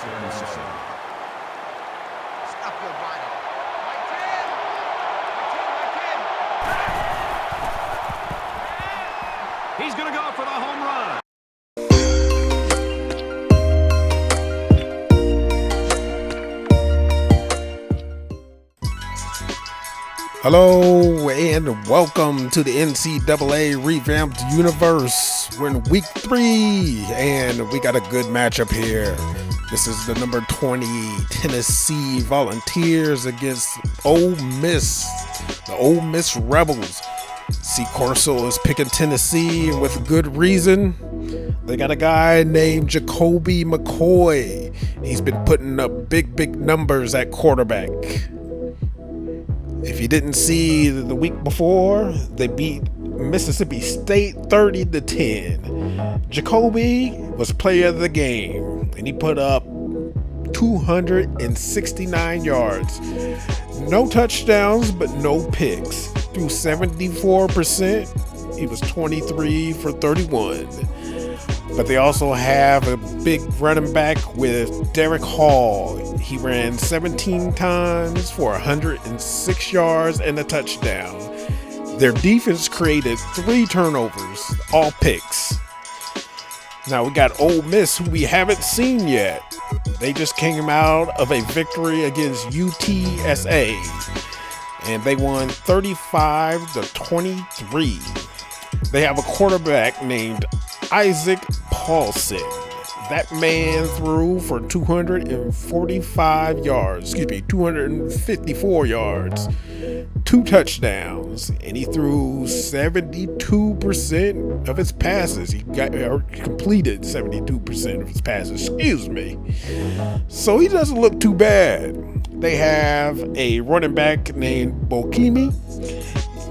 Stop your whining. He's going to go for the home run. Hello and welcome to the NCAA Revamped universe. We're in week 3 and we got a good matchup here. This is the number 20 Tennessee Volunteers against Ole Miss, the Ole Miss Rebels. C. Corso is picking Tennessee and with good reason. They got a guy named Jakobi McCoy. He's been putting up big numbers at quarterback. If you didn't see the week before, they beat Mississippi State 30-10. Jakobi was player of the game, and he put up 269 yards. No touchdowns, but no picks. Threw 74%. He was 23 for 31. But they also have a big running back with Derek Hall. He ran 17 times for 106 yards and a touchdown. Their defense created 3 turnovers, all picks. Now we got Ole Miss, who we haven't seen yet. They just came out of a victory against UTSA, and they won 35-23. They have a quarterback named Isaac Paulson. That man threw for 254 yards, 2 touchdowns, and he threw 72% of his passes. He completed 72% of his passes, So he doesn't look too bad. They have a running back named Bokimi,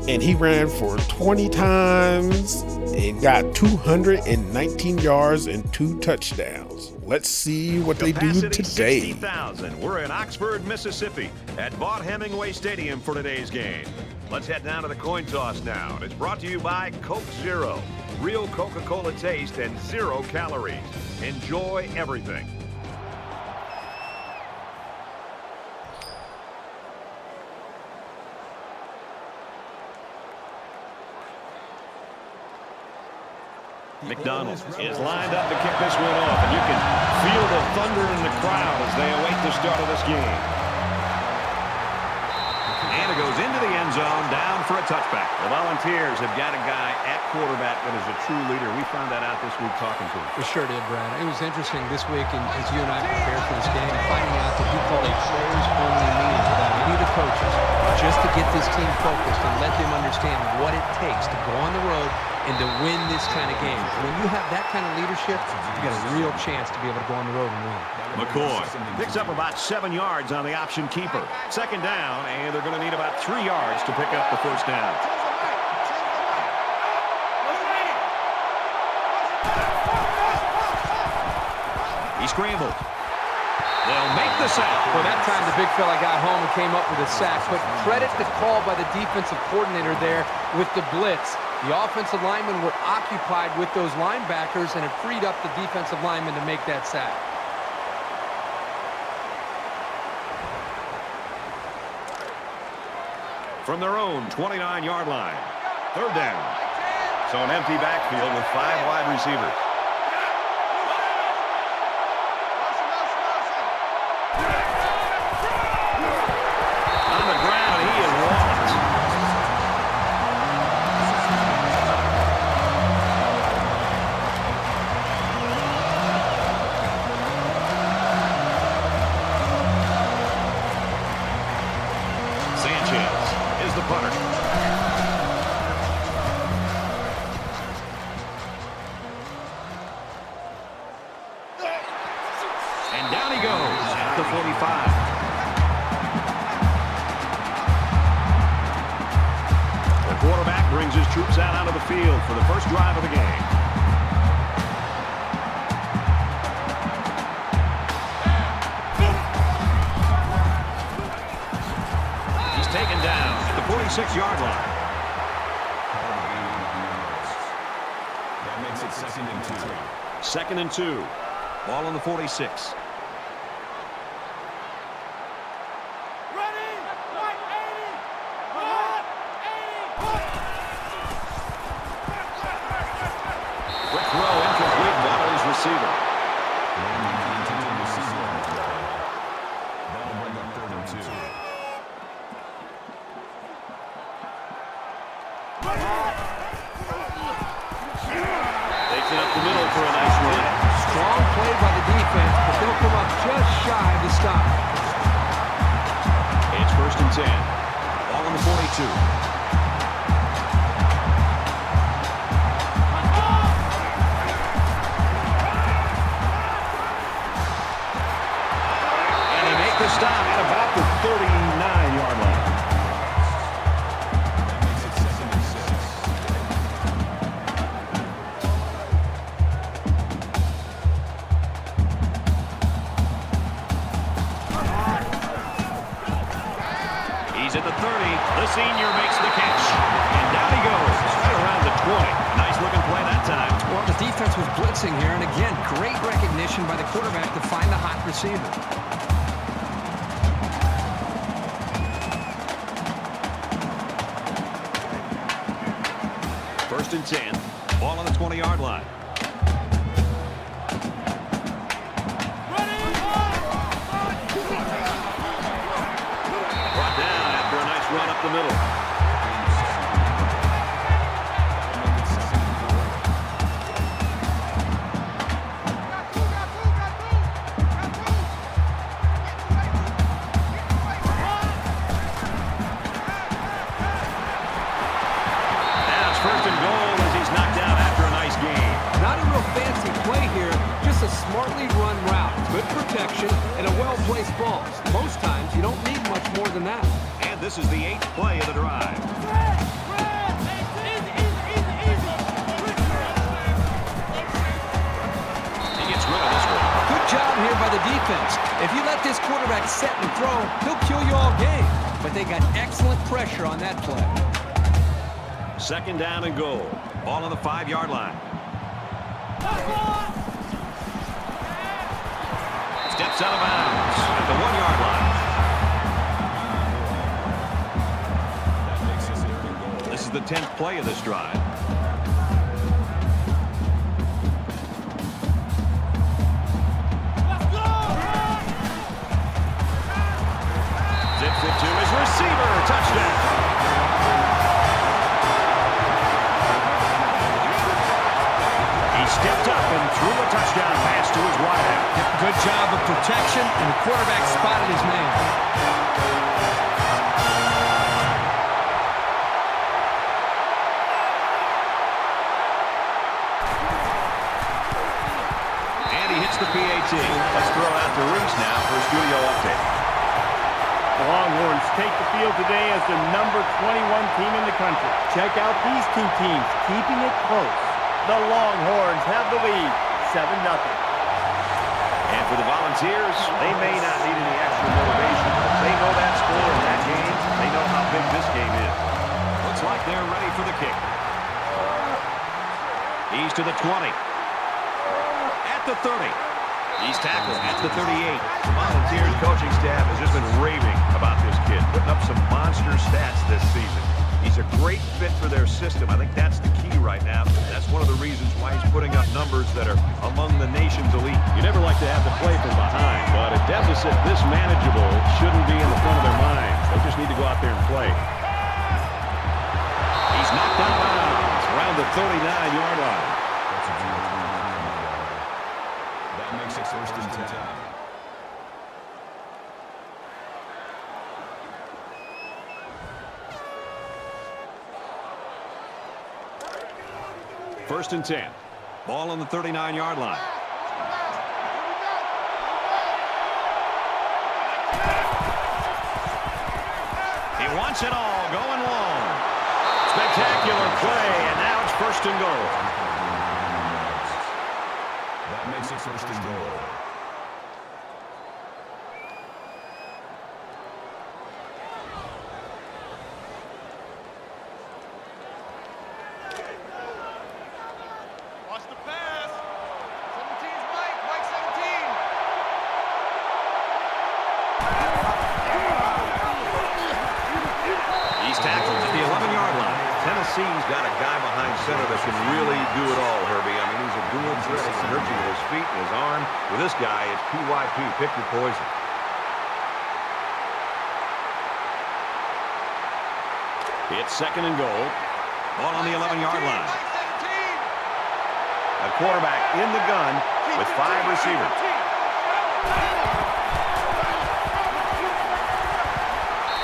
and he ran for 20 times and got 219 yards and 2 touchdowns. Let's see what they do today. 60,000. We're in Oxford, Mississippi at Vaught Hemingway Stadium for today's game. Let's head down to the coin toss now. And it's brought to you by Coke Zero. Real Coca-Cola taste and 0 calories. Enjoy everything. McDonald is lined up to kick this one off, and you can feel the thunder in the crowd as they await the start of this game. And it goes into the end zone, down for a touchback. The Volunteers have got a guy at quarterback that is a true leader. We found that out this week talking to him. We sure did, Brad. It was interesting this week, and as you and I prepared for this game, finding out that he called a players-only meeting without any of the coaches, just to get this team focused and let them understand what it takes to go on the road and to win this kind of game. When you have that kind of leadership, you got a real chance to be able to go on the road and win. McCoy picks up about 7 yards on the option keeper. Second down, and they're going to need about 3 yards to pick up the first down. He scrambled. They'll make the sack. Well, that time the big fella got home and came up with a sack. But credit the call by the defensive coordinator there with the blitz. The offensive linemen were occupied with those linebackers, and it freed up the defensive linemen to make that sack. From their own 29-yard line. Third down. So an empty backfield with 5 wide receivers. On the ground, he is walked. Sanchez is the punter. And down he goes at the 45. The quarterback brings his troops out onto the field for the first drive of the game. He's taken down at the 46-yard line. That makes it 2nd and 2. 2nd and 2. Ball on the 46. 10. Ball on the 42. The stop at about the 39-yard line. He's at the 30. The senior makes the catch. And down he goes, right around the 20. Nice looking play that time. Well, the defense was blitzing here, and again, great recognition by the quarterback to find the hot receiver. First and 10. Ball on the 20-yard line. Brought down after a nice run up the middle. First and goal as he's knocked out after a nice gain. Not a real fancy play here, just a smartly run route. Good protection and a well-placed ball. Most times, you don't need much more than that. And this is the 8th play of the drive. He gets rid of this one. Good job here by the defense. If you let this quarterback set and throw, he'll kill you all game. But they got excellent pressure on that play. Second down and goal. Ball on the 5-yard line. Steps out of bounds at the 1-yard line. This is the 10th play of this drive. Zips it to his receiver. Touchdown. Stepped up and threw a touchdown pass to his wideout. Good job of protection, and the quarterback spotted his man. And he hits the PAT. Let's throw out to Reese now for a studio update. The Longhorns take the field today as the number 21 team in the country. Check out these two teams keeping it close. The Longhorns have the lead, 7-0. And for the Volunteers, they may not need any extra motivation. They know that score in that game. They know how big this game is. Looks like they're ready for the kick. He's to the 20. At the 30. He's tackled at the 38. The Volunteers coaching staff has just been raving about this kid, putting up some monster stats this season. He's a great fit for their system. I think that's the key right now. That's one of the reasons why he's putting up numbers that are among the nation's elite. You never like to have to play from behind, but a deficit this manageable shouldn't be in the front of their minds. They just need to go out there and play. He's knocked out of bounds around the 39-yard line. That makes it first and 10. First and 10. Ball on the 39-yard line. He wants it all, going long. Spectacular play, and now it's first and goal. That makes it first and goal. Tennessee's got a guy behind center that can really do it all, Herbie. I mean, he's a dual threat. He can hurt you with his feet and his arm. With this guy, it's PYP. Pick your poison. It's second and goal. Ball on the 11-yard line. A quarterback in the gun with 5 receivers.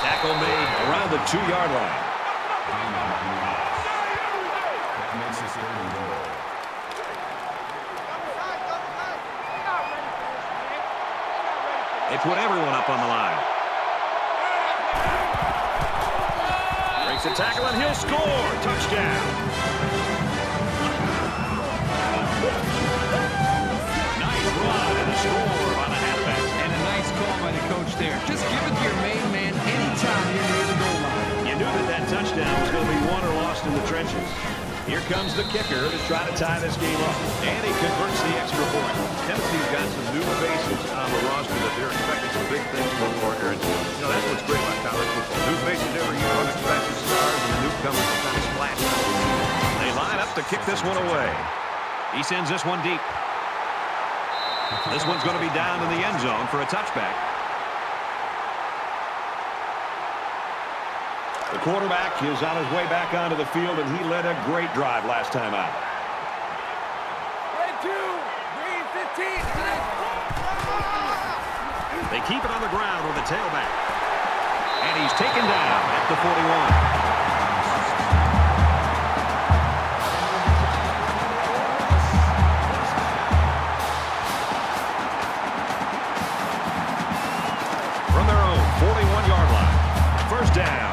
Tackle made 2-yard line. That makes it 3rd and goal. They put everyone up on the line. Breaks a tackle and he'll score. Touchdown. Nice run and a score by the halfback. And a nice call by the coach there. Just give it to your main man anytime you're near the goal line. You knew that that touchdown was going to be won or lost in the trenches. Here comes the kicker to try to tie this game up. And he converts the extra point. Tennessee's got some new faces on the roster that they're expecting some big things from Porter. And, you know, that's what's great about college football. New faces every year, unexpected stars, and the newcomers are kind of splashing. They line up to kick this one away. He sends this one deep. This one's going to be down in the end zone for a touchback. The quarterback is on his way back onto the field, and he led a great drive last time out. They keep it on the ground with the tailback. And he's taken down at the 41. From their own 41-yard line. First down.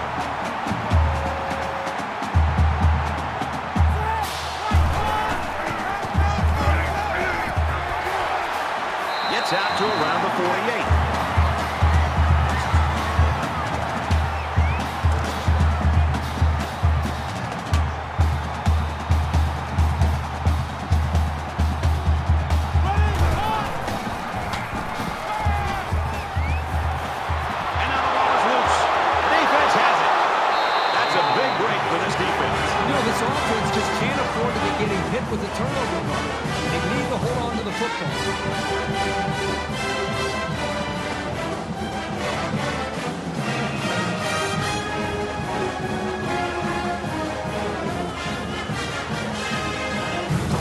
Gets out to around the 48. With the turnover run. They need to hold on to the football.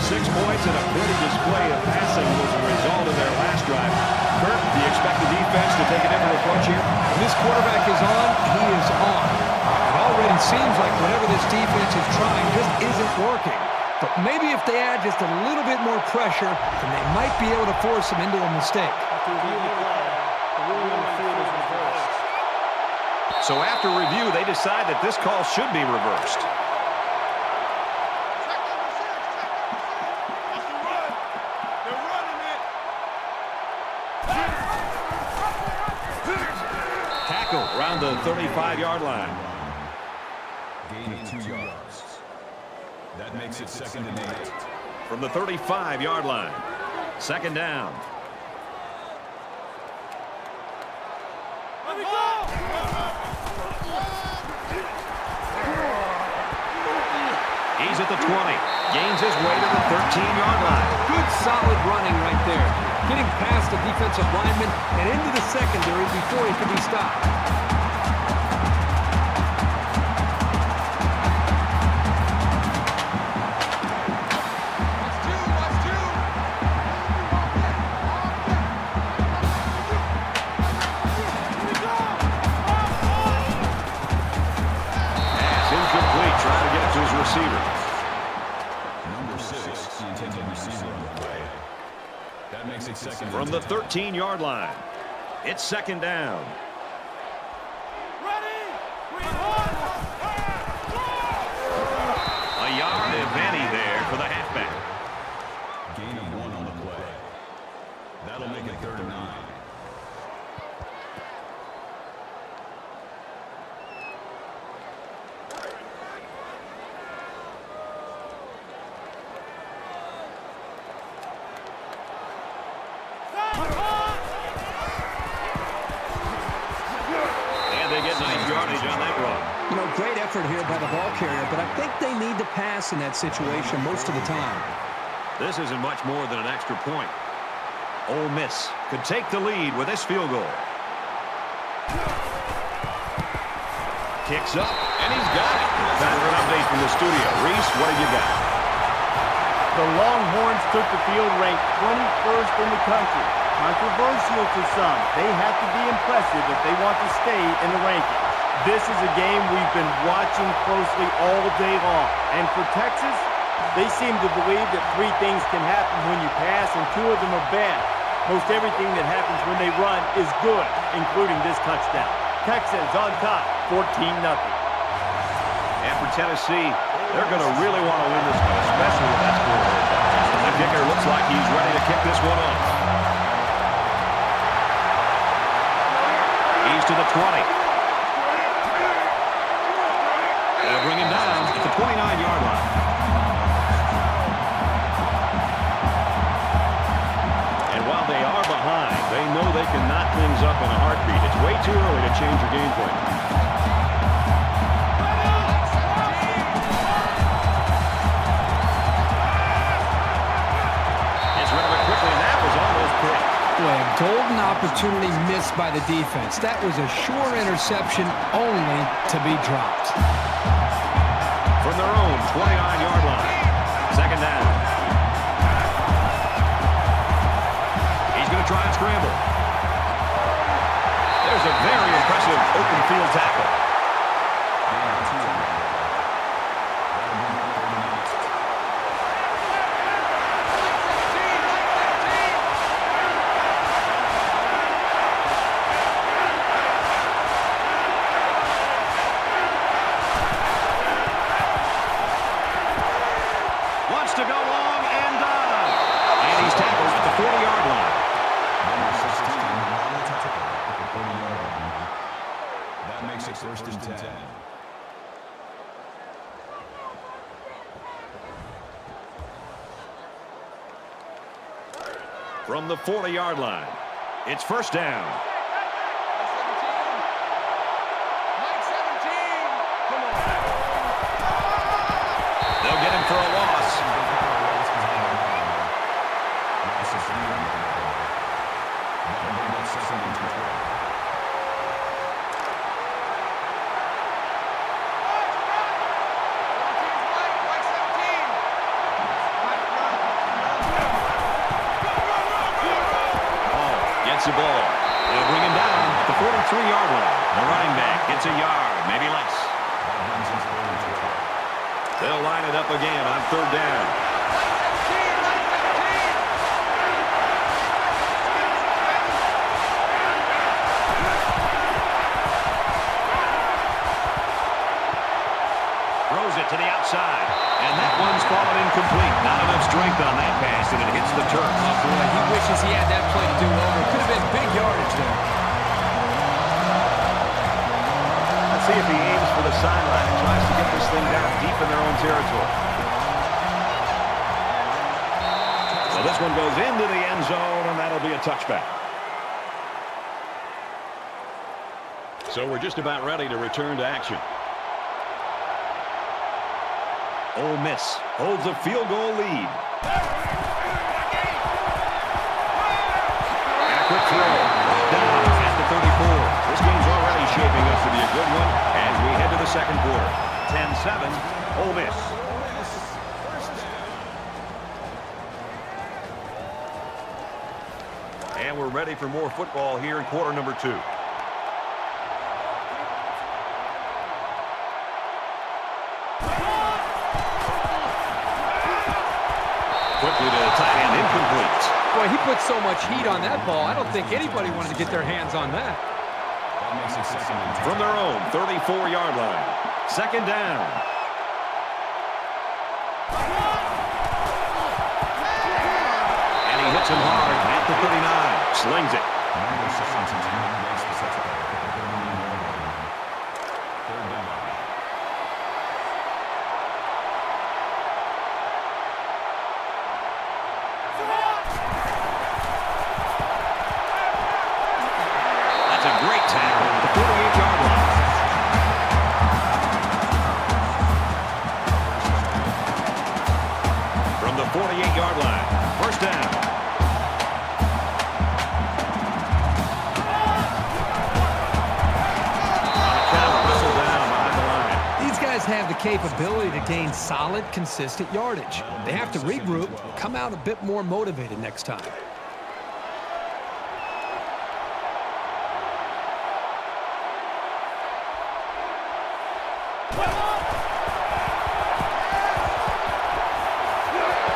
6 points and a pretty display of passing was a result of their last drive. Kurt, do you expect the defense to take a different approach here? When this quarterback is on, he is on. It already seems like whatever this defense is trying just isn't working. But maybe if they add just a little bit more pressure, then they might be able to force them into a mistake. So after review, they decide that this call should be reversed. Tackle around the 35-yard line. Gain of 2 yards. That makes it 2nd and 8. From the 35-yard line. Second down. He's at the 20. Gains his way to the 13-yard line. Good solid running right there. Getting past the defensive lineman and into the secondary before he could be stopped. Receiver. Number 6, the intended receiver on the play. That makes it 2nd. From the 13-yard line. It's 2nd down. A yard if any there for the halfback. Gain of 1 on the play. That'll make it 3rd and 9. Great effort here by the ball carrier, but I think they need to pass in that situation most of the time. This isn't much more than an extra point. Ole Miss could take the lead with this field goal. Kicks up, and he's got it. Time for an update from the studio. Reese, what have you got? The Longhorns took the field ranked 21st in the country. Controversial to some, they have to be impressive if they want to stay in the rankings. This is a game we've been watching closely all day long. And for Texas, they seem to believe that 3 things can happen when you pass, and 2 of them are bad. Most everything that happens when they run is good, including this touchdown. Texans on top, 14-0. And for Tennessee, they're going to really want to win this one, especially with that score. The kicker looks like he's ready to kick this one off. He's to the 20. They'll bring him down at the 29-yard line. And while they are behind, they know they can knot things up in a heartbeat. It's way too early to change your game plan. Gets rid of it quickly, and that was almost picked. Boy, a golden opportunity missed by the defense. That was a sure interception, only to be dropped. From their own 29-yard line. Second down. He's going to try and scramble. There's a very impressive open field tackle. Wants to go long and and he's tackled at the 40-yard line. Number 16, at the 40-yard line. That makes it 1st and 10. From the 40-yard line, it's first down. They'll get him for a loss. Gets the ball. They'll bring him down at the 43-yard line. The running back gets a yard, maybe less. They'll line it up again on 3rd down. Throws it to the outside. And that one's fallen incomplete. Not enough strength on that pass, and it hits the turf. Oh, boy, he wishes he had that play to do over. Could have been big yardage there. Let's see if he aims for the sideline and tries to get this thing down deep in their own territory. So this one goes into the end zone, and that'll be a touchback. So we're just about ready to return to action. Ole Miss holds a field goal lead. And a quick throw. Down at the 34. This game's already shaping up to be a good one as we head to the second quarter. 10-7, Ole Miss. And we're ready for more football here in quarter number 2. Quickly to the tight end, incomplete. Boy, he put so much heat on that ball. I don't think anybody wanted to get their hands on that. From their own 34-yard line. Second down. And he hits him hard at the 39. Slings it. Have the capability to gain solid, consistent yardage. They have to regroup, come out a bit more motivated next time.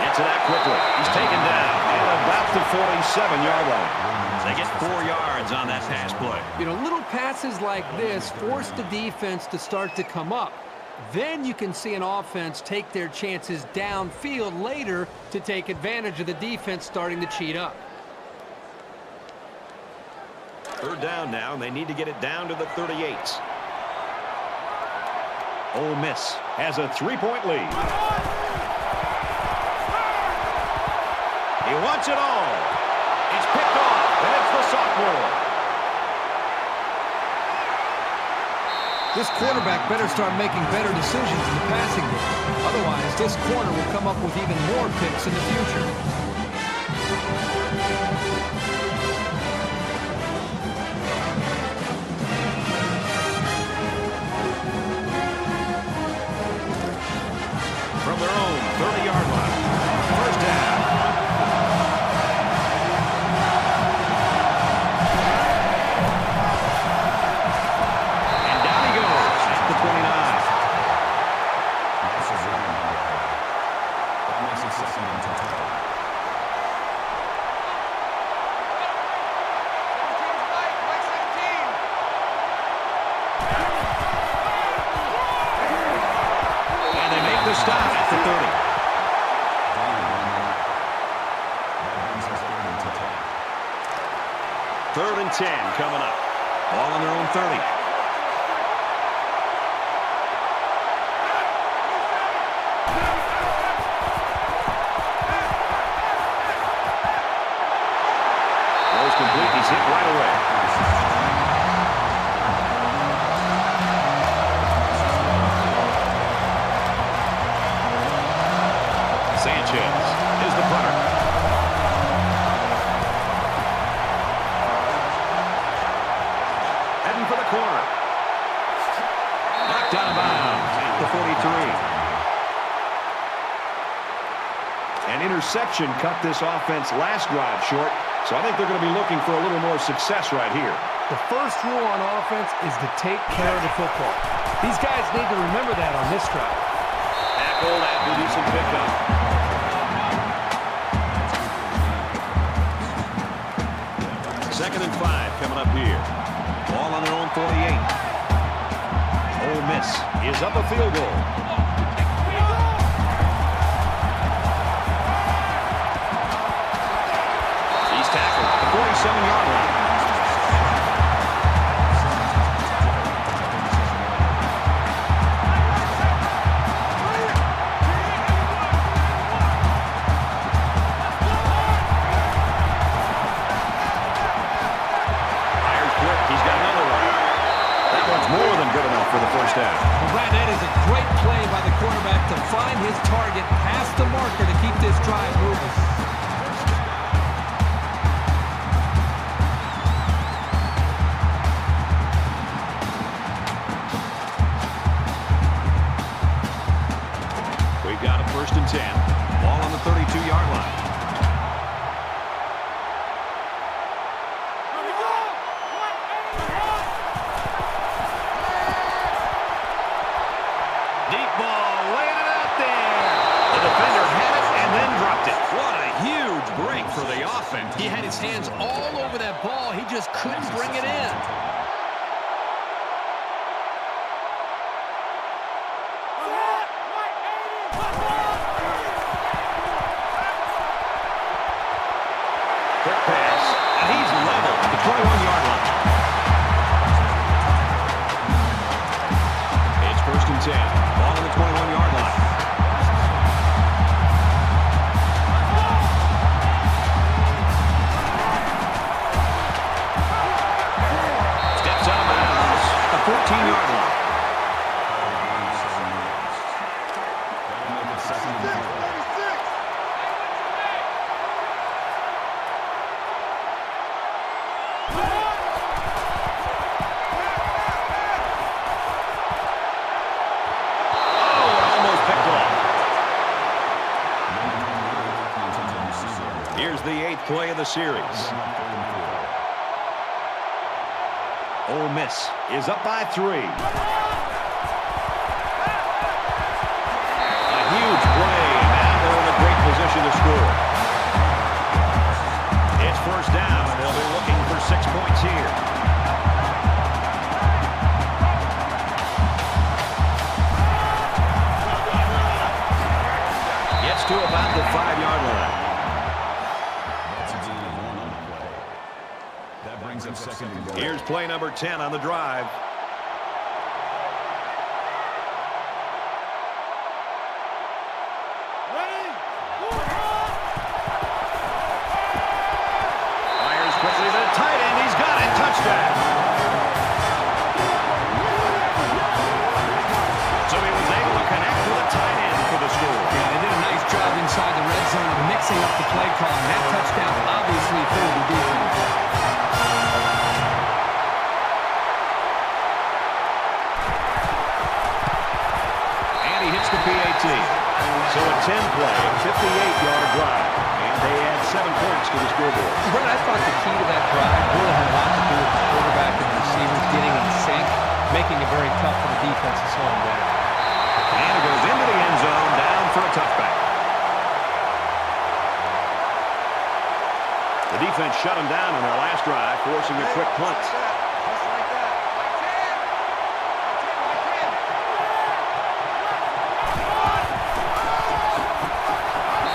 Gets it out quickly. He's taken down at about the 47-yard line. They get 4 yards on that pass play. You know, little passes like this force the defense to start to come up. Then you can see an offense take their chances downfield later to take advantage of the defense starting to cheat up. 3rd down now, and they need to get it down to the 38. Ole Miss has a 3-point lead. He wants it all. He's picked off, and it's the sophomore. This quarterback better start making better decisions in the passing game. Otherwise, this corner will come up with even more picks in the future. From their own 30-yard line. 1st down. And down he goes at the 29. That makes it 2nd and 10. And they make the stop at the 30. Third and 10 coming up. Ball on their own 30. Throws complete. He's hit right away. Sanchez is the punter. Heading for the corner. Knocked out of bounds at the 43. An interception cut this offense last drive short, so I think they're going to be looking for a little more success right here. The first rule on offense is to take care of the football. These guys need to remember that on this drive. Tackled after decent pickup. Second and 5 coming up here. Ball on their own 48. Ole Miss is up a field goal. He's tackled at the 47-yard line. More than good enough for the 1st down. Well, Brad, that is a great play by the quarterback to find his target past the marker to keep this drive moving. We've got a 1st and 10. Ball on the 32-yard line. Deep ball, laying it out there. The defender had it and then dropped it. What a huge break for the offense. He had his hands all over that ball. He just couldn't bring it in. Quick pass, and he's level at the 21-yard line. It's 1st and 10. Ball on the 21-yard line. Steps out of bounds at the 14-yard line. Here's the 8th play of the series. Ole Miss is up by 3. score. It's first down, and they'll be looking for 6 points here. Gets to about the 5-yard line. That's a gain of 1 on the play. That brings up second and goal. Here's play number 10 on the drive. Fires quickly to the tight end. He's got it. Touchdown. So he was able to connect with a tight end for the score. Yeah, they did a nice job inside the red zone of mixing up the play call. And that touchdown obviously favored the defense. And he hits the PAT. So a 10-play, 58-yard drive. And they add 7 points to the scoreboard. Brett, I thought the key to that drive really had a lot to do with the quarterback and the receivers getting in sync, making it very tough for the defense to slow him down. And it goes into the end zone, down for a touchback. The defense shut him down on their last drive, forcing a quick punt.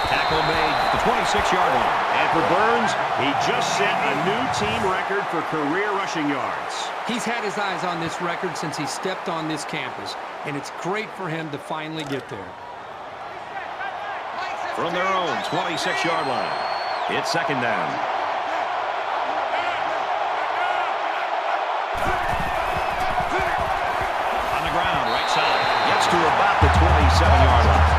Tackle made at the 26-yard line. And for Burns, he just set a new team record for career rushing yards. He's had his eyes on this record since he stepped on this campus, and it's great for him to finally get there. From their own 26-yard line, it's second down. On the ground, right side. Gets to about the 27-yard line.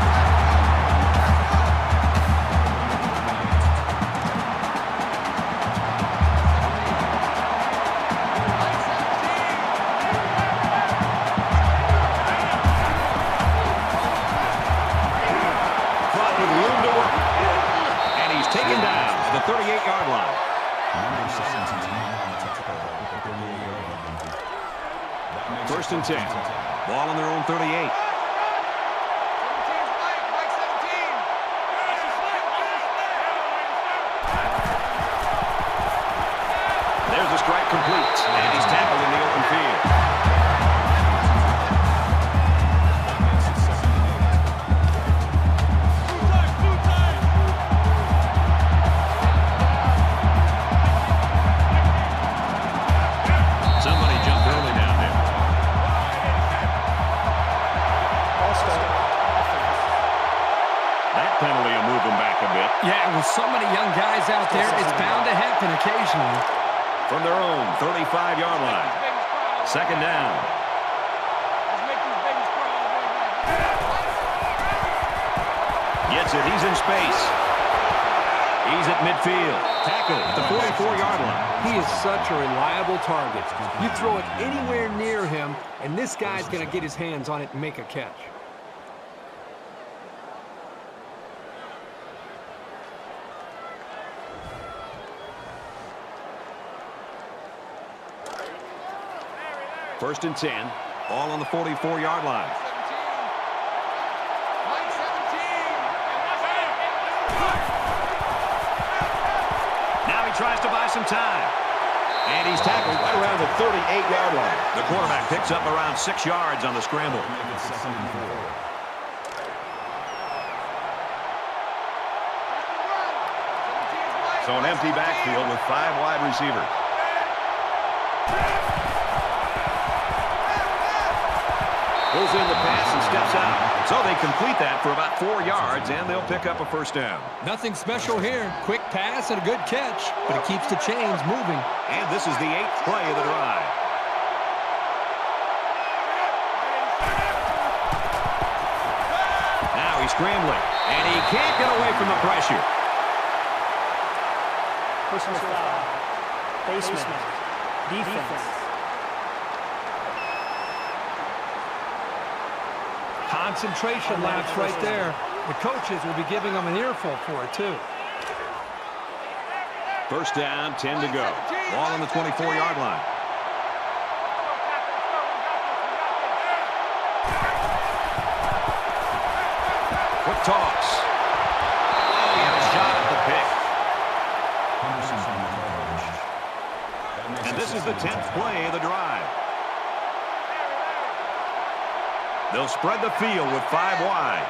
Taken down to the 38-yard line. First and 10. Ball on their own 38. There's a strike complete, and he's tackled in the open field. Penalty will move them back a bit. Yeah, with so many young guys out there, it's bound to happen occasionally. From their own 35-yard line. Second down. Gets it. He's in space. He's at midfield. Tackle at the 44-yard line. He is such a reliable target. You throw it anywhere near him, and this guy's going to get his hands on it and make a catch. First and 10. Ball on the 44-yard line. Now he tries to buy some time. And he's tackled right around the 38-yard line. The quarterback picks up around 6 yards on the scramble. So an empty backfield with 5 wide receivers. Pulls in the pass and steps out. So they complete that for about 4 yards, and they'll pick up a first down. Nothing special here. Quick pass and a good catch, but it keeps the chains moving. And this is the 8th play of the drive. Now he's scrambling, and he can't get away from the pressure. Personal foul. Baseman. Defense. Concentration lapse right there. The coaches will be giving them an earful for it, too. First down, 10 to go. Ball on the 24-yard line. Quick toss. Oh, he had a This is the 10th play of the drive. They'll spread the field with 5 wide.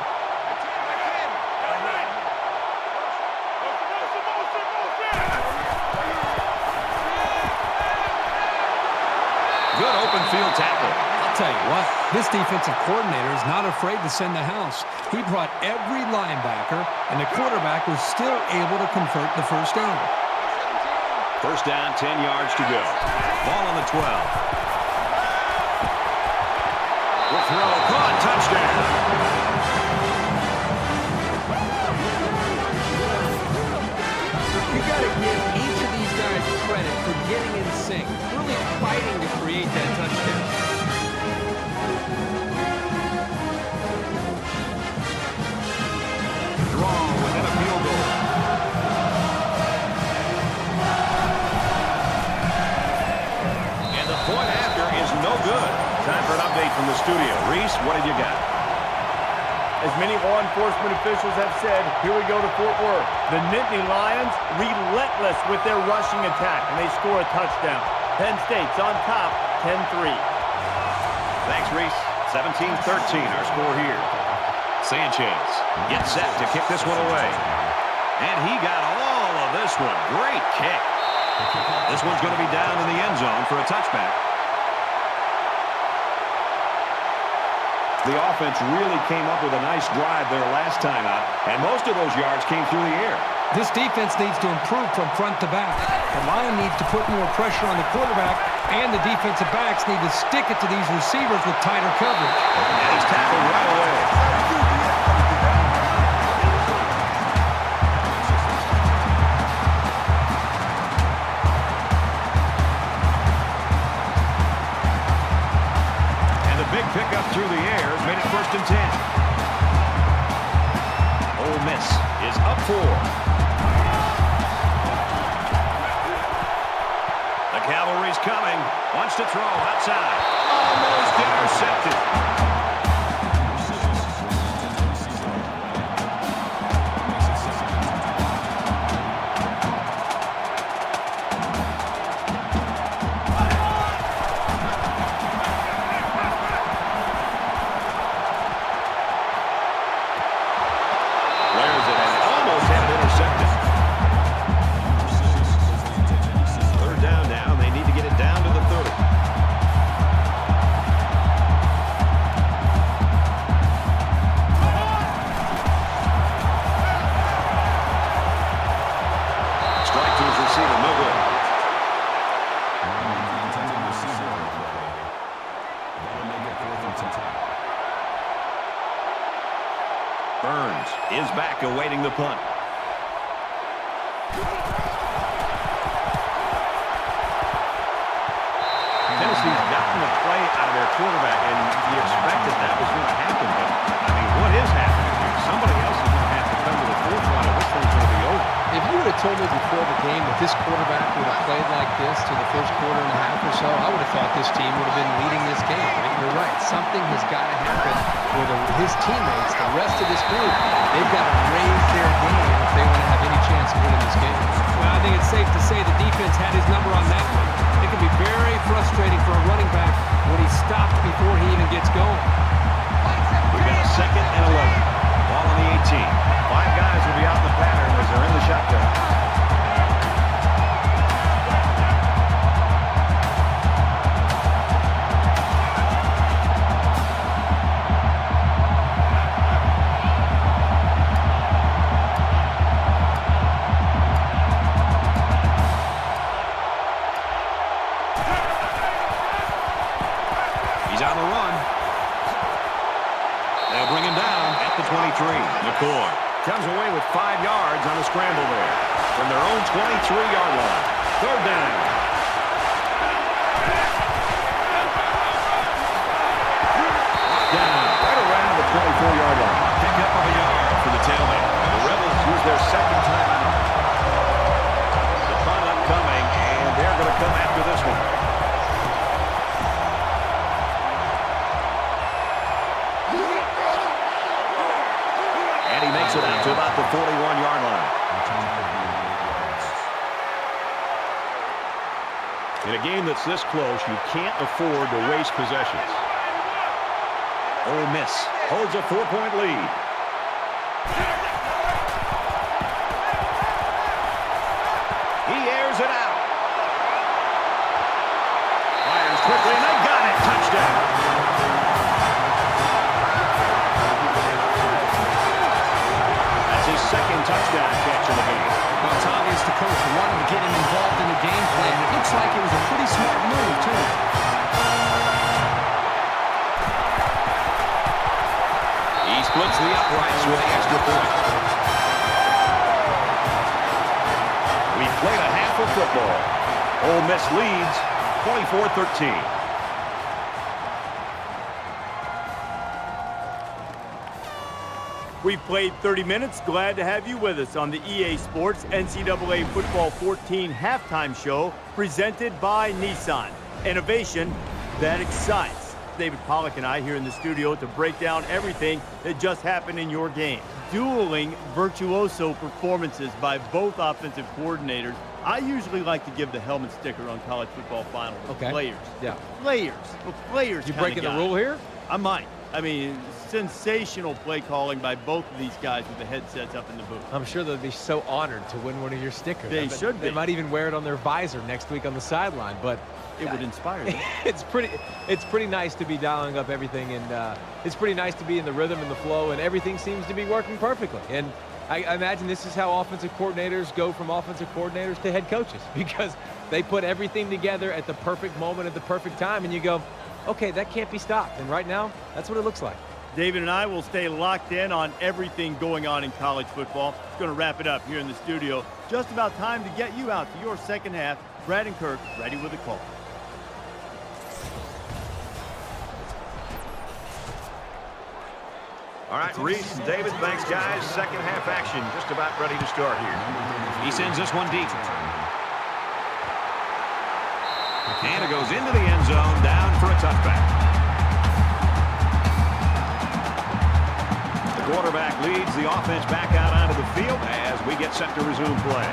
Good open field tackle. I'll tell you what, this defensive coordinator is not afraid to send the house. He brought every linebacker, and the quarterback was still able to convert the first down. First down, 10 yards to go. Ball on the 12. The throw, caught, touchdown. You got to give each of these guys credit for getting in sync, really fighting to create that touchdown. Draw within a field goal. And the point after is no good. Time for an update from the studio. Reese, what have you got? As many law enforcement officials have said, here we go to Fort Worth. The Nittany Lions relentless with their rushing attack, and they score a touchdown. Penn State's on top, 10-3. Thanks, Reese. 17-13, our score here. Sanchez gets set to kick this one away. And he got all of this one. Great kick. This one's going to be down in the end zone for a touchback. The offense really came up with a nice drive there last time out, and most of those yards came through the air. This defense needs to improve from front to back. The line needs to put more pressure on the quarterback, and the defensive backs need to stick it to these receivers with tighter coverage. And he's tackled right away. Big pickup through the air has made it 1st and 10. Ole Miss is up 4. The cavalry's coming. Wants to throw outside. Almost intercepted. Burns is back awaiting the punt. Tennessee's gotten the play out of their quarterback, and you expected that was going to happen. But, I mean, what is happening here? Somebody else is going to have to come to the forefront, or this thing's going to be over. If you would have told me before the game that this quarterback would have played like this to the first quarter and a half or so, I would have thought this team would have been leading this game. Right? You're right. Something has got to happen where his teammates, the rest of this group, they've got to raise their game if they want to have any chance of winning this game. Well, I think it's safe to say the defense had his number on that one. It can be very frustrating for a running back when he's stopped before he even gets going. We've got a 2nd and 11. Ball on the 18. 5 guys will be out in the pattern as they're in the shotgun. On the run. They'll bring him down at the 23. McCoy comes away with 5 yards on the scramble there from their own 23-yard line. 3rd down. Down right around the 24-yard line. Pick up of a yard for the tailback. The Rebels use their 2nd timeout. The punt upcoming, and they're going to come after this one. He makes it out to about the 41-yard line. that's this close, you can't afford to waste possessions. Ole Miss holds a 4-point lead. He airs it out. Fires quickly, and they got it. Touchdown. That's his second touchdown catch of the game. Well, it's obvious the coach wanted to get him involved in the game plan. It looks like it was a pretty smart move, too. He splits the uprights with the extra point. We've played a half of football. Ole Miss leads 24-13. We've played 30 minutes. Glad to have you with us on the EA Sports NCAA Football 14 halftime show presented by Nissan. Innovation that excites. David Pollack and I here in the studio to break down everything that just happened in your game. Dueling virtuoso performances by both offensive coordinators. I usually like to give the helmet sticker on college football final to players. Yeah. Players. Players. You breaking the rule here? I might. I mean, sensational play calling by both of these guys with the headsets up in the booth. I'm sure they'll be so honored to win one of your stickers. They should be. They might even wear it on their visor next week on the sideline, but it would inspire them. It's pretty nice to be dialing up everything, and it's pretty nice to be in the rhythm and the flow, and everything seems to be working perfectly. And I imagine this is how offensive coordinators go from offensive coordinators to head coaches, because they put everything together at the perfect moment at the perfect time, and you go, okay, that can't be stopped. And right now, that's what it looks like. David and I will stay locked in on everything going on in college football. It's going to wrap it up here in the studio. Just about time to get you out to your second half. Brad and Kirk ready with a call. All right, Reese and David, thanks, guys. Second half action just about ready to start here. He sends this one deep. And it goes into the end zone, down for a touchback. The quarterback leads the offense back out onto the field as we get set to resume play.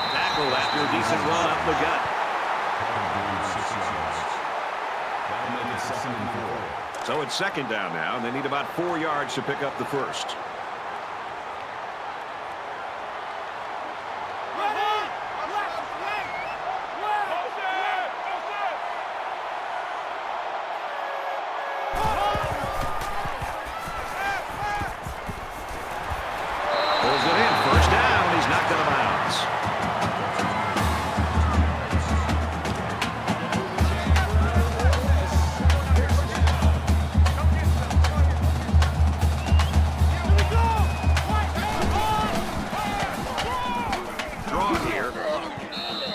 Tackled after a decent run up the gut. So it's second down now, and they need about 4 yards to pick up the first. Pulls it in. First down. He's knocked out of bounds.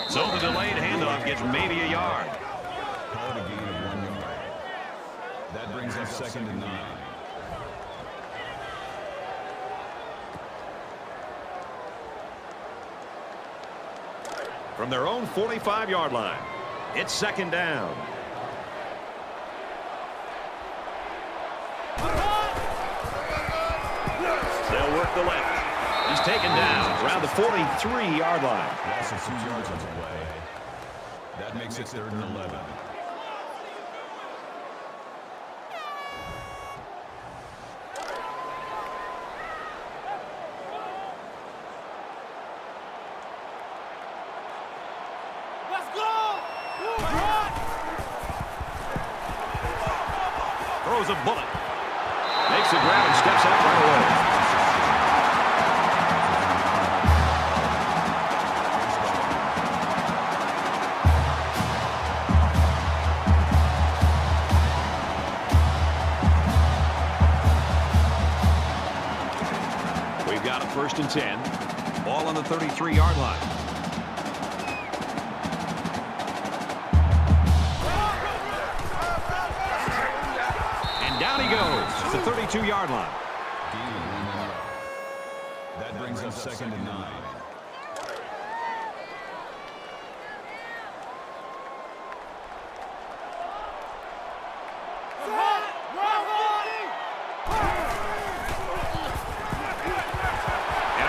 So the delayed handoff gets maybe a yard. Call it a gain of 1 yard. That brings up second and 9. From their own 45-yard line, it's second down. They'll work the left. He's taken down around the 43-yard line. Loss of 2 yards on the play. That makes it third and 11. Throws a bullet. Makes the grab and steps out right away. We've got a 1st and 10. Ball on the 33-yard line. Down he goes to the 32-yard line. That brings up second and 9.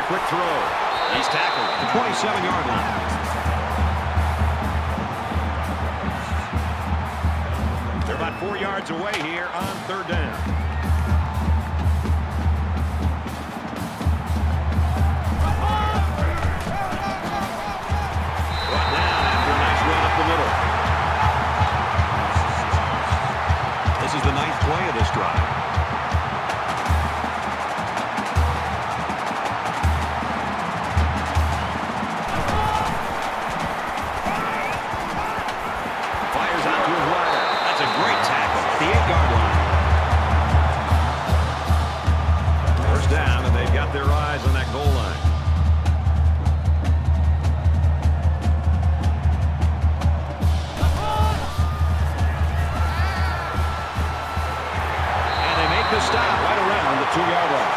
a quick throw. He's tackled at the 27-yard line. They're about 4 yards away here on 3rd down. Brought down after a nice run up the middle. This is the 9th play of this drive. Fires out to his right. That's a great tackle at the 8-yard line. First down, and they've got their eyes on that goal line. The stop right around the 2-yard line.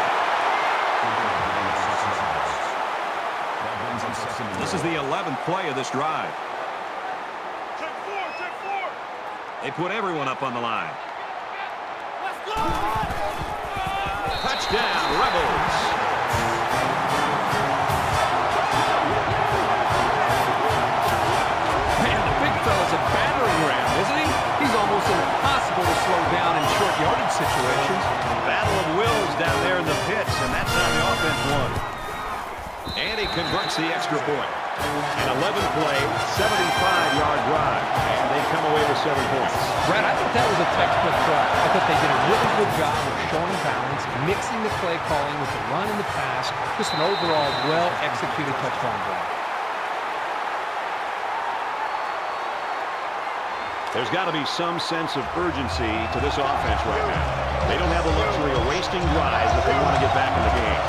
This is the 11th play of this drive. They put everyone up on the line. Touchdown, Rebels. Man, the big fella's a battering ram, isn't he? He's almost impossible to slow down in short yardage situations. Battle of wills down there in the pits, and that's how the offense won. And he converts the extra point. An 11-play, 75-yard drive, and they come away with 7 points. Brad, I thought that was a textbook drive. I thought they did a really good job of showing balance, mixing the play calling with the run and the pass. Just an overall well-executed touchdown drive. There's got to be some sense of urgency to this offense right now. They don't have the luxury of wasting drives if they want to get back in the game.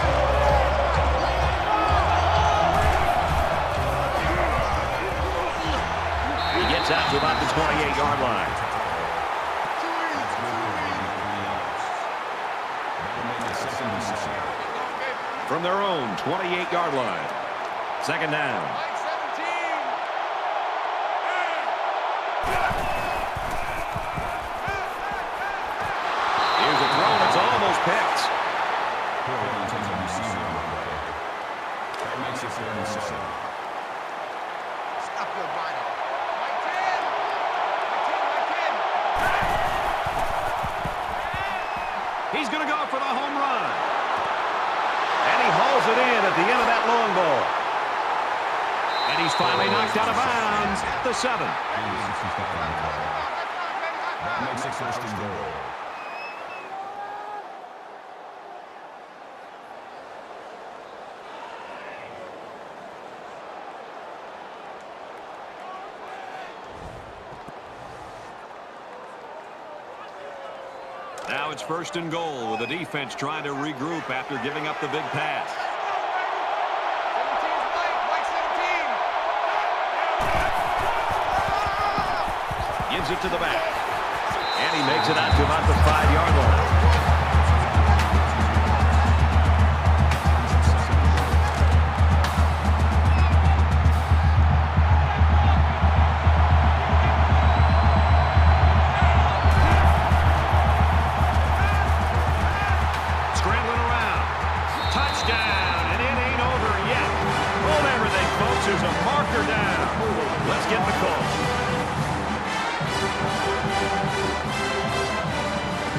He gets out to about the 28-yard line. From their own 28-yard line. 2nd down. Here's a throw that's almost picked. Stop your running. He's going to go for the home run. And he hauls it in at the end of that long ball. And he's finally knocked out of bounds at the 7. That makes it 1st and goal. Now it's 1st and goal with the defense trying to regroup after giving up the big pass. Gives it to the back. And he makes it out to about the 5-yard line. Scrambling around. Touchdown. And it ain't over yet. Hold everything, folks. There's a marker down. Let's get the call.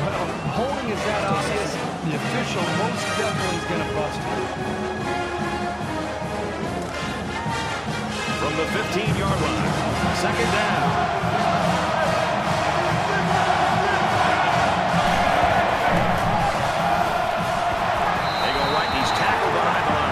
Well, holding is that obvious. The official most definitely is going to bust it. From the 15-yard line. 2nd down. They go right. He's tackled behind the line.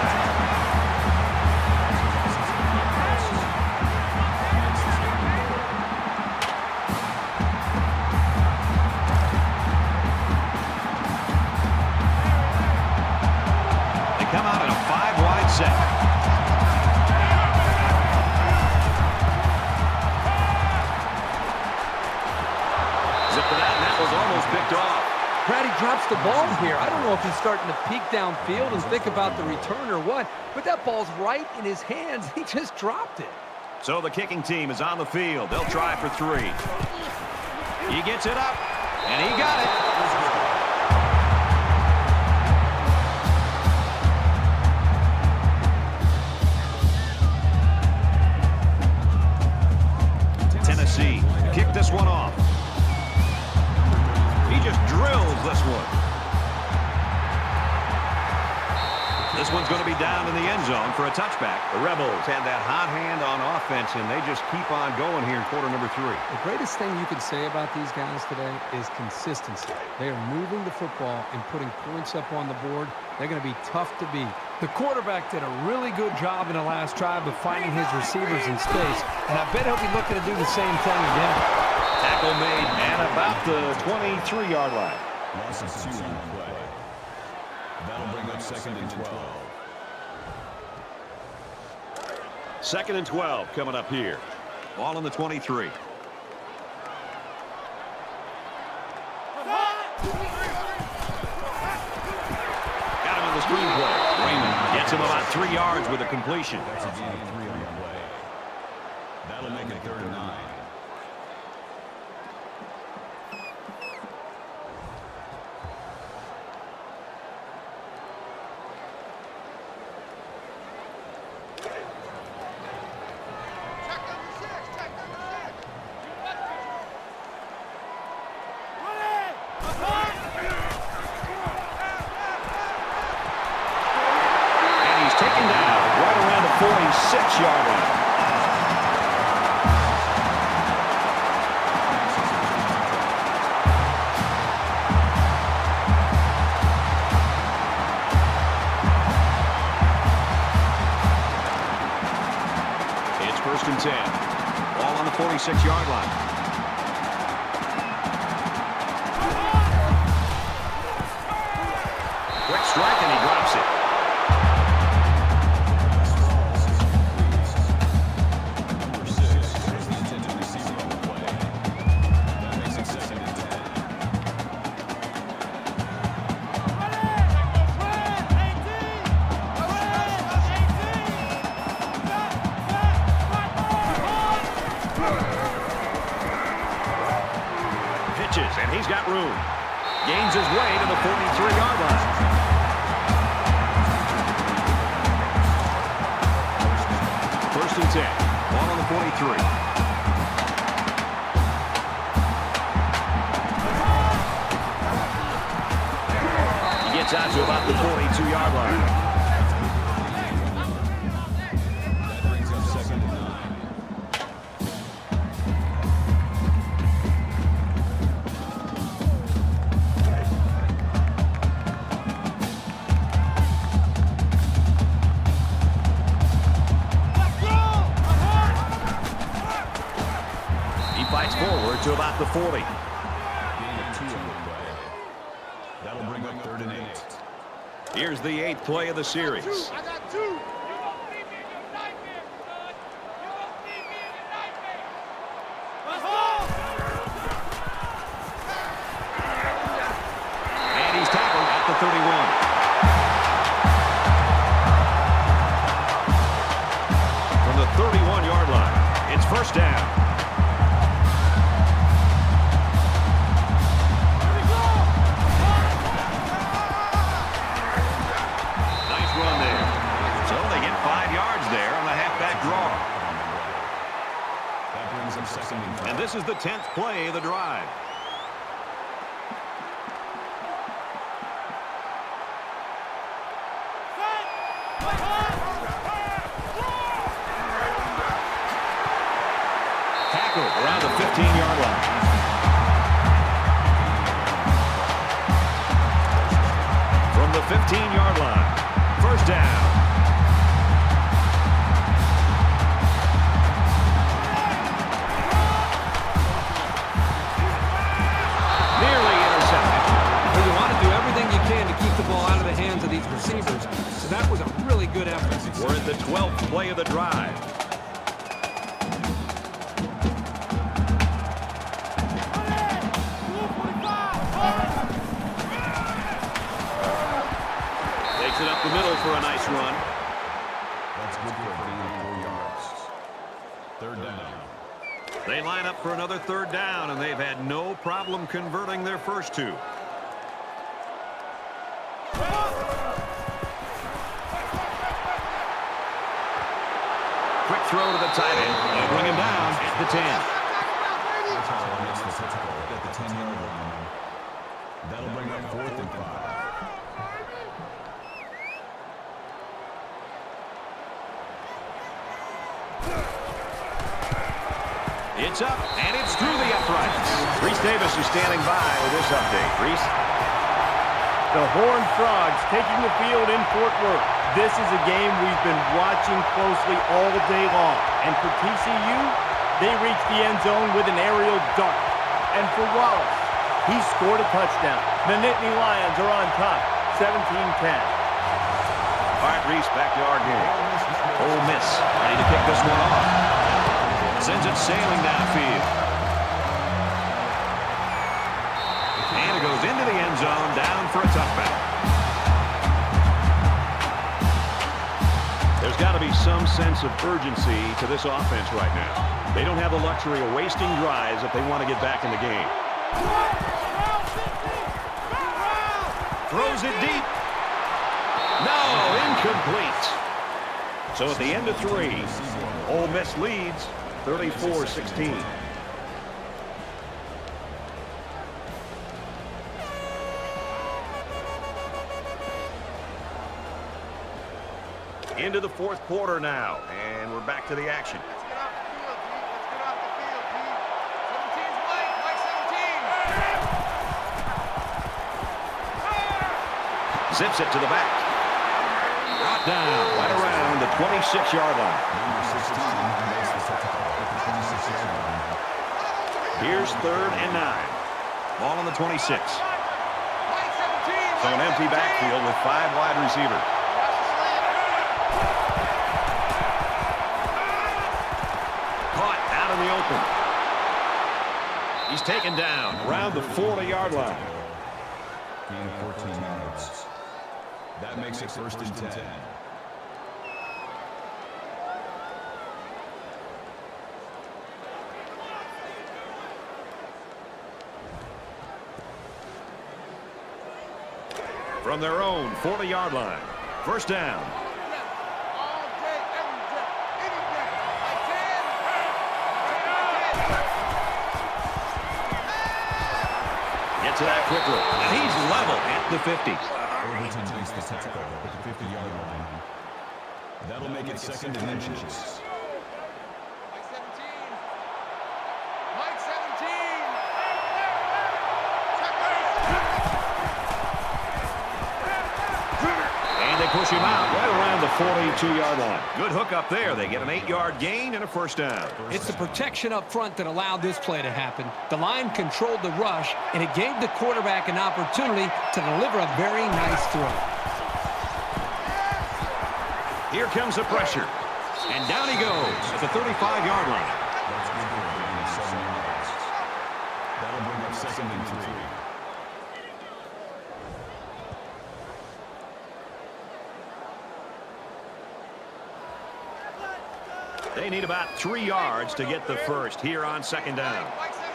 They come out in a 5-wide set. Zipped it out, and that was almost picked off. Brad, he drops the ball here. I don't know if he's starting to peek downfield and think about the return or what, but that ball's right in his hands. He just dropped it. So the kicking team is on the field. They'll try for 3. He gets it up, and he got it. This one's going to be down in the end zone for a touchback. The Rebels had that hot hand on offense, and they just keep on going here in quarter number 3. The greatest thing you can say about these guys today is consistency. They are moving the football and putting points up on the board. They're going to be tough to beat. The quarterback did a really good job in the last drive of finding his receivers in space, and I bet he'll be looking to do the same thing again. Tackle made at about the 23-yard line. Loss of 2 on the play. That'll bring up 2nd and 12. 2nd and 12 coming up here. Ball on the 23. Got him on the screen play. Raymond gets him about 3 yards with a completion. That's a gain of 3 on the play. That'll make it 3rd and 9. Taken down right around the 46-yard line. It's 1st and 10. Ball on the 46-yard line. Quick strike, and he drops it. And he's got room. Gains his way to the 43-yard line. First and 10. Ball on the 43. He gets out to about the 42-yard line. To about the 40. That'll bring up 3rd and 8. Here's the 8th play of the series. I got 2. And he's tackled at the 31. From the 31-yard line, it's 1st down. And this is the 10th play of the drive. Tackled around the 15-yard line. From the 15-yard line, 1st down. Receivers, so that was a really good effort. We're at the 12th play of the drive. Takes it up the middle for a nice run. That's good for a gain of 4 yards. 3rd down. They line up for another 3rd down, and they've had no problem converting their first 2. Quick throw to the tight end. They'll bring him down at the 10. At the 10-yard line. That'll bring up 4th and 5. It's up, and it's through the uprights. Reese Davis is standing by with this update. Reese? The Horned Frogs taking the field in Fort Worth. This is a game we've been watching closely all day long. And for TCU, they reached the end zone with an aerial dart. And for Wallace, he scored a touchdown. The Nittany Lions are on top, 17-10. All right, Reese, back to our game. Ole Miss ready to kick this one off. Sends it sailing downfield. And it goes into the end zone, down for a touchback. There's got to be some sense of urgency to this offense right now. They don't have the luxury of wasting drives if they want to get back in the game. Throws it deep. No, incomplete. So at the end of 3, Ole Miss leads 34-16. Into the 4th quarter now, and we're back to the action. Let's get off the field, Pete. Let's get off the field, Pete. 17's Mike. Mike 17. Zips it to the back. Brought down right around the 26-yard line. Here's 3rd and 9. Ball on the 26. Mike 17. So an empty backfield with 5 wide receivers. Caught out in the open. He's taken down around the 40-yard line. Gain of 14 yards. That makes it 1st and 10. From their own 40-yard line. 1st down. Get to that quickly. And he's level at the 50. Overton makes the tackle at the 50-yard line. That'll make it 2nd and inches. Mike 17. Mike 17. And they push him out right around the 42-yard line. Good hook up there. They get an 8-yard gain and a 1st down. It's the protection up front that allowed this play to happen. The line controlled the rush, and it gave the quarterback an opportunity to deliver a very nice throw. Here comes the pressure. And down he goes at the 35-yard line. That's good for a gain of 7 yards. That'll bring up 2nd and 3. They need about 3 yards to get the first here on 2nd down. Mike 17.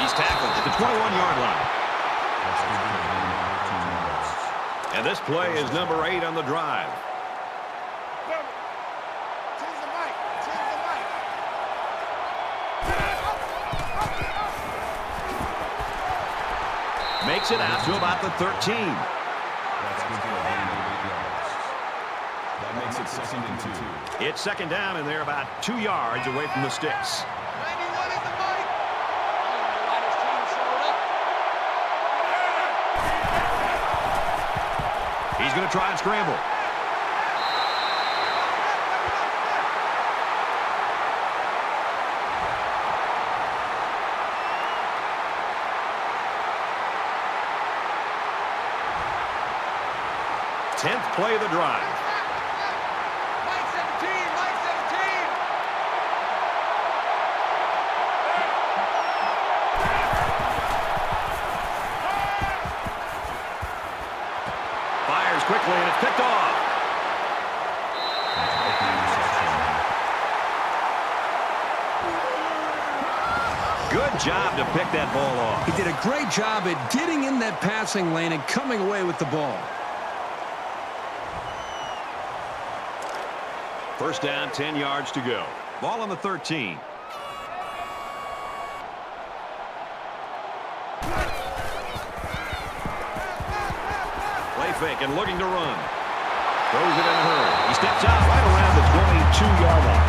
He's tackled at the 21-yard line. That's good for a gain of 14 yards. And this play is number 8 on the drive. Change the mic. Change the mic. Makes it out to about the 13. That's good for a gain of 8 yards. That makes it 2nd and 2. It's 2nd down, and they're about 2 yards away from the sticks. 91 is the mic. He's going to try and scramble. Tenth play of the drive. Mike 17. Mike 17. Fires quickly, and it's picked off. Good job to pick that ball off. He did a great job at getting in that passing lane and coming away with the ball. 1st down, 10 yards to go. Ball on the 13. fake and looking to run. Throws it in a hurry. He steps out right around the 22-yard line.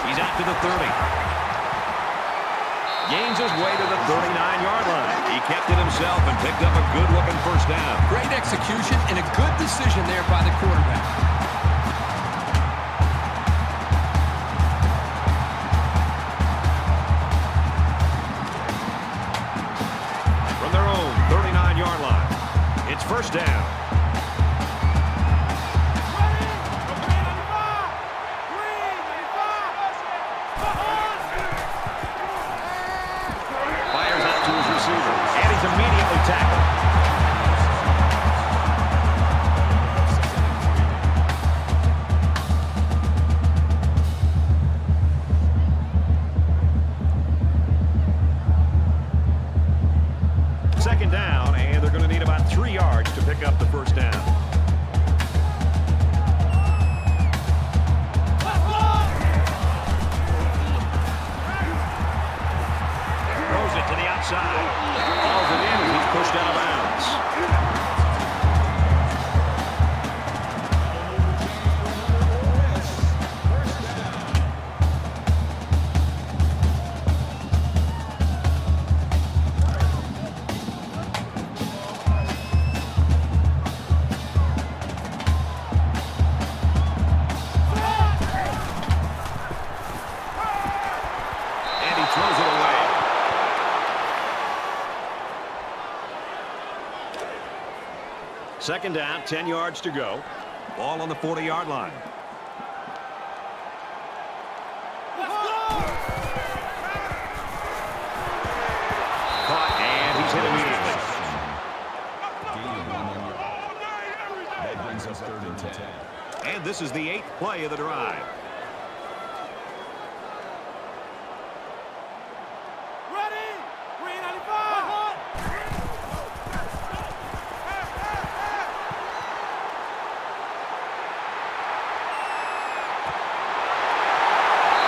He's out to the 30. Gains his way to the 39-yard line. He kept it himself and picked up a good-looking first down. Great execution and a good decision there by the quarterback. From their own 39-yard line, it's first down. Fires out to his receiver, and he's immediately tackled. Second down, and they're going to need about 3 yards to pick up the first down. Throws it to the outside. Falls it in as he's pushed out of bounds. And he throws it away. Second down, 10 yards to go. Ball on the 40-yard line. Caught, and he's hit immediately. Gain of 1 yard. That brings us 3rd and 10. And this is the 8th play of the drive.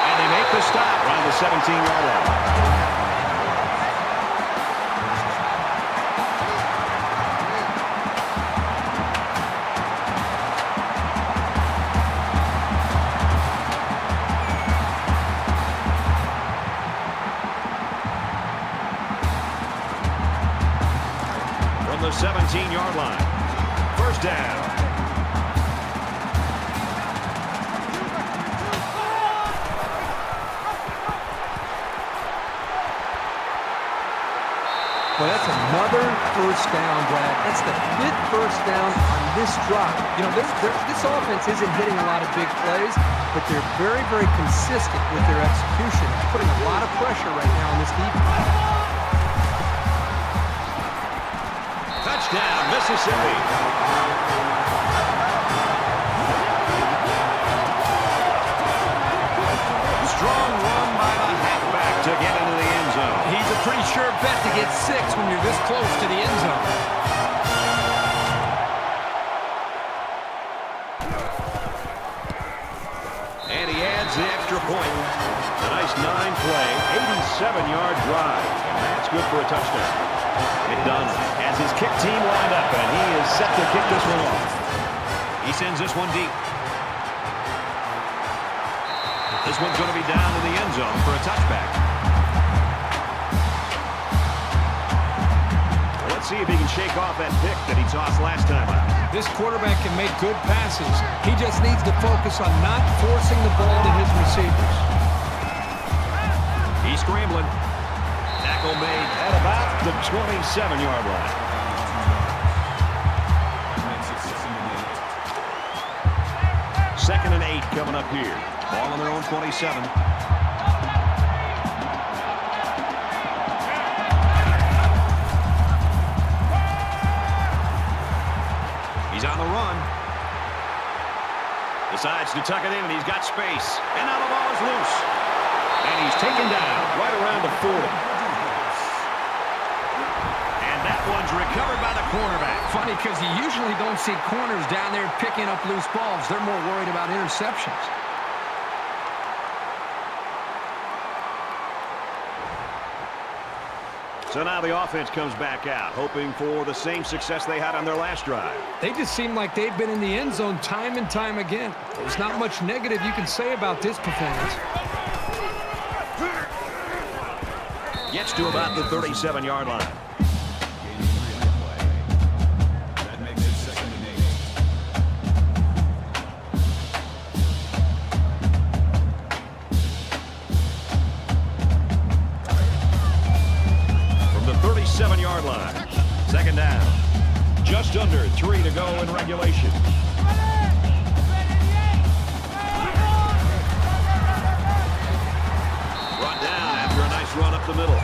And they make the stop around the 17-yard line. From the 17-yard line. First down. Well, that's another first down, Brad. That's the 5th first down on this drive. You know, this offense isn't hitting a lot of big plays, but they're very, very consistent with their execution. It's putting a lot of pressure right now on this defense. Touchdown, Mississippi. Strong run by the halfback to get into the end zone. He's a pretty sure bet to get 6 when you're this close to the end zone. And he adds the extra point. A nice 9-play, 87-yard drive. And that's good for a touchdown. McDonald has his kick team lined up, and he is set to kick this one off. He sends this one deep. This one's going to be down in the end zone for a touchback. Let's see if he can shake off that pick that he tossed last time out. This quarterback can make good passes. He just needs to focus on not forcing the ball to his receivers. He's scrambling. Tackle made at about the 27-yard line. Second and 8 coming up here. Ball on their own 27. He's on the run. Decides to tuck it in, and he's got space. And now the ball is loose. And he's taken down right around the 40. And that one's recovered by the cornerback. Funny because you usually don't see corners down there picking up loose balls. They're more worried about interceptions. So now the offense comes back out, hoping for the same success they had on their last drive. They just seem like they've been in the end zone time and time again. There's not much negative you can say about this performance. Gets to about the 37-yard line. That makes it 2nd and 8. From the 37-yard line. 2nd down. Just under 3 to go in regulation. Brought down after a nice run up the middle.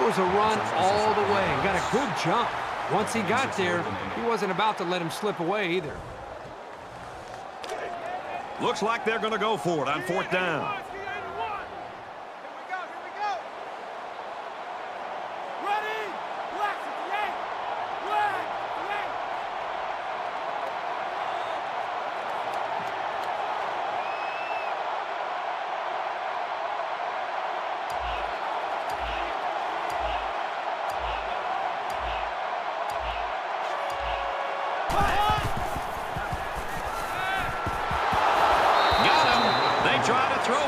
A run all the way and got a good jump. Once he got there, he wasn't about to let him slip away either. Looks like they're going to go for it on 4th down.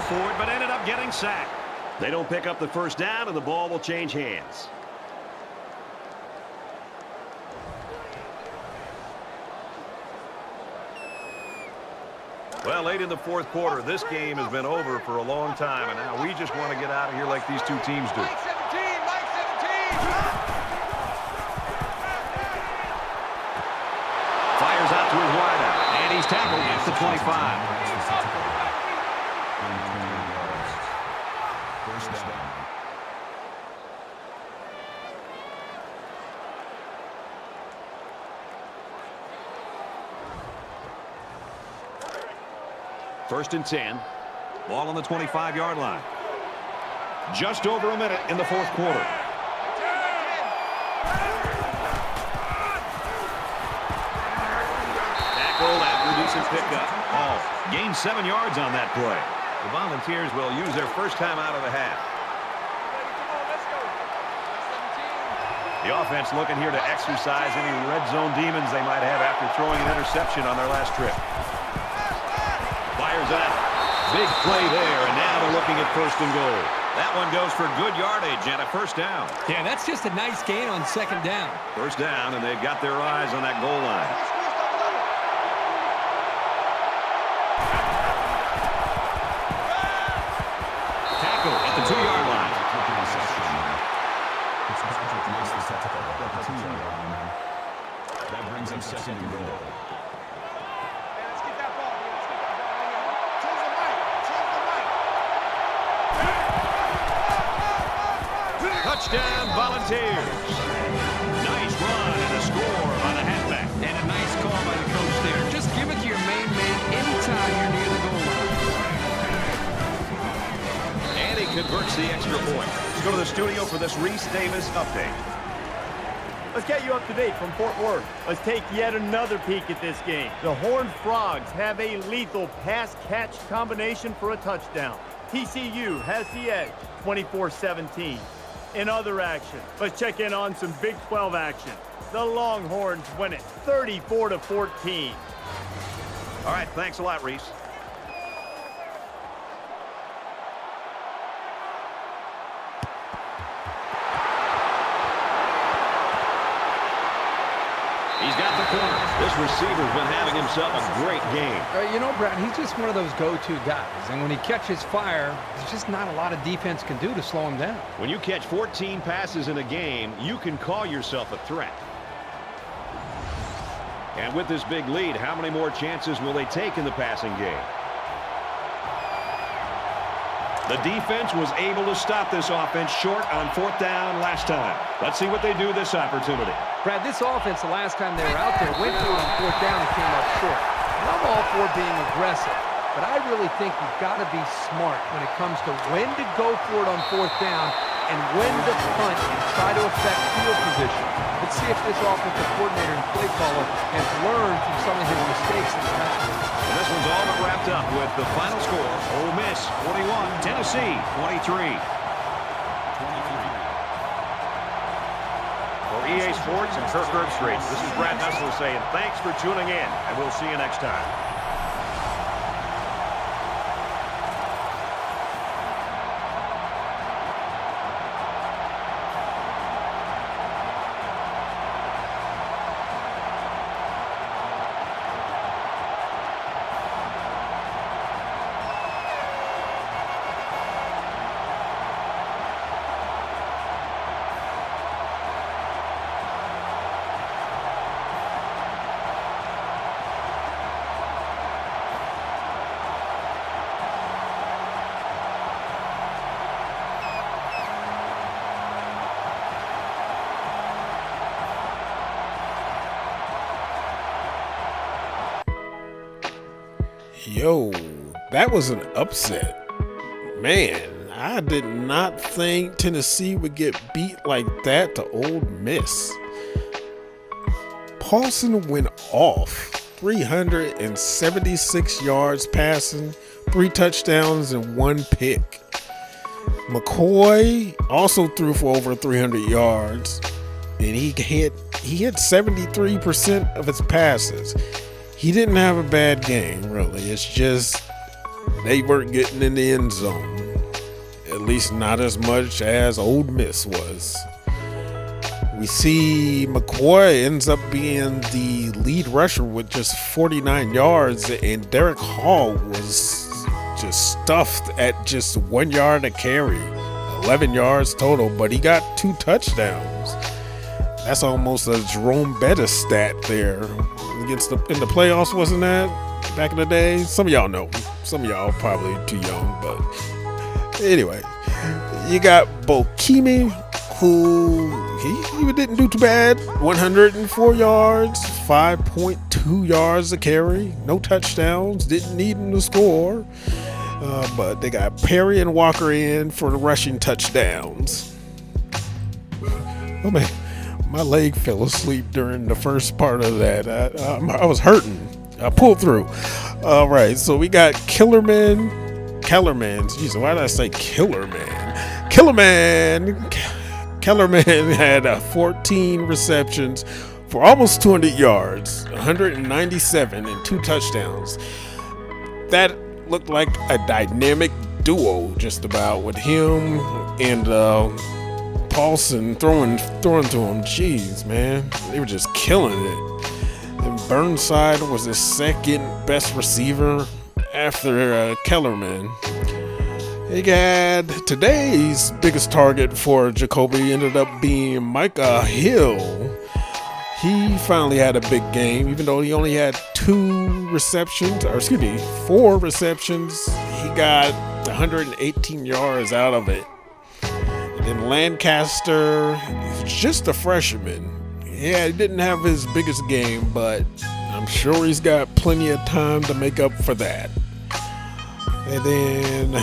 For it, but ended up getting sacked. They don't pick up the 1st down, and the ball will change hands. Well, late in the 4th quarter, this game has been over for a long time, and now we just want to get out of here like these two teams do. Mike 17, Mike 17. Fires out to his wideout, and he's tackled at the 25. First and 10. Ball on the 25-yard line. Just over a minute in the 4th quarter. Tackled after a decent pickup. Gained 7 yards on that play. The Volunteers will use their first time out of the half. The offense looking here to exercise any red zone demons they might have after throwing an interception on their last trip. Fires out. Big play there, and now they're looking at 1st and goal. That one goes for good yardage and a 1st down. Yeah, that's just a nice gain on 2nd down. 1st down, and they've got their eyes on that goal line. Tackle at the 2-yard line. That brings up 2nd and goal. Touchdown, Volunteers. Nice run and a score by the halfback. And a nice call by the coach there. Just give it to your main man anytime you're near the goal line. And he converts the extra point. Let's go to the studio for this Reese Davis update. Let's get you up to date from Fort Worth. Let's take yet another peek at this game. The Horned Frogs have a lethal pass-catch combination for a touchdown. TCU has the edge, 24-17. In other action, let's check in on some Big 12 action. The Longhorns win it, 34-14. All right, thanks a lot, Reese. He's got the corner. This This receiver's been having himself a great game. You know, Brad, he's just one of those go-to guys. And when he catches fire, there's just not a lot of defense can do to slow him down. When you catch 14 passes in a game, you can call yourself a threat. And with this big lead, how many more chances will they take in the passing game? The defense was able to stop this offense short on 4th down last time. Let's see what they do this opportunity. Brad, this offense, the last time they were out there, went for it on 4th down and came up short. And I'm all for being aggressive, but I really think you've got to be smart when it comes to when to go for it on 4th down and when to punt and try to affect field position. Let's see if this offensive coordinator and play caller has learned from some of his mistakes in the past. And this one's all but wrapped up with the final score. Ole Miss 41, Tennessee 23. For EA Sports and Kirk Herbstreit, this is Brad Nessler saying thanks for tuning in, and we'll see you next time. Yo, that was an upset. Man, I did not think Tennessee would get beat like that to Ole Miss. Paulson went off. 376 yards passing, 3 touchdowns, and 1 pick. McCoy also threw for over 300 yards, and he hit 73% of his passes. He didn't have a bad game, really. It's just they weren't getting in the end zone. At least not as much as Ole Miss was. We see McCoy ends up being the lead rusher with just 49 yards, and Derek Hall was just stuffed at just 1 yard a carry. 11 yards total, but he got 2 touchdowns. That's almost a Jerome Bettis stat there. In the playoffs, wasn't that? Back in the day? Some of y'all know. Some of y'all probably too young, but anyway. You got Bokimi, who he didn't do too bad. 104 yards, 5.2 yards a carry, no touchdowns, didn't need him to score. But they got Perry and Walker in for the rushing touchdowns. Oh man, my leg fell asleep during the first part of that. I was hurting. I pulled through. All right, so we got Kellerman. Jeez, why did I say Kellerman? Kellerman had 14 receptions for almost 200 yards, 197 and 2 touchdowns. That looked like a dynamic duo just about with him and Paulson throwing to him. Jeez, man, they were just killing it. And Burnside was the second best receiver after Kellerman. He had today's biggest target for Jakobi ended up being Micah Hill. He finally had a big game, even though he only had 4 receptions. He got 118 yards out of it. And then Lancaster, he's just a freshman. Yeah, he didn't have his biggest game, but I'm sure he's got plenty of time to make up for that. And then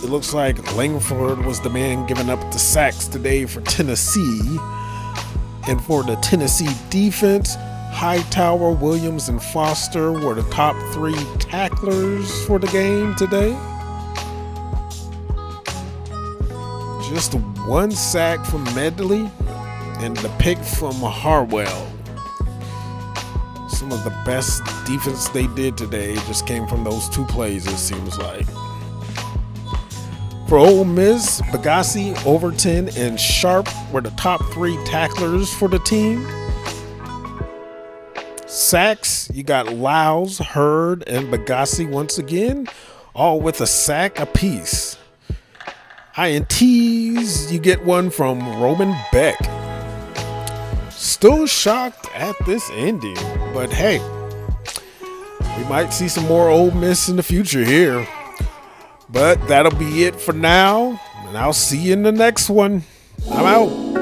it looks like Langford was the man giving up the sacks today for Tennessee. And for the Tennessee defense, Hightower, Williams, and Foster were the top 3 tacklers for the game today. Just 1 sack from Medley and the pick from Harwell. Some of the best defense they did today just came from those 2 plays, it seems like. For Ole Miss, Bagassi, Overton, and Sharp were the top 3 tacklers for the team. Sacks, you got Lyles, Hurd, and Bagassi once again, all with a sack apiece. INTs, you get one from Roman Beck. Still shocked at this ending, but hey, we might see some more Ole Miss in the future here. But that'll be it for now, and I'll see you in the next one. I'm out.